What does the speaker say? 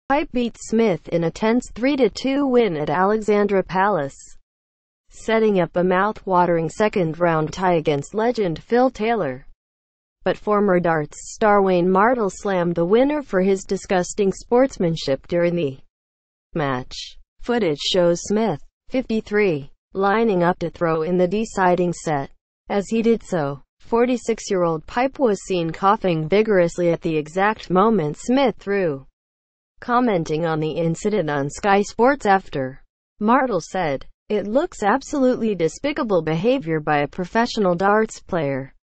Pipe beat Smith in a tense 3-2 win at Alexandra Palace, setting up a mouth-watering second-round tie against legend Phil Taylor. But former darts star Wayne Mardle slammed the winner for his disgusting sportsmanship during the match. Footage shows Smith, 53, lining up to throw in the deciding set. As he did so, 46-year-old Pipe was seen coughing vigorously at the exact moment Smith threw. Commenting on the incident on Sky Sports after, Mardle said, "It looks absolutely despicable behavior by a professional darts player.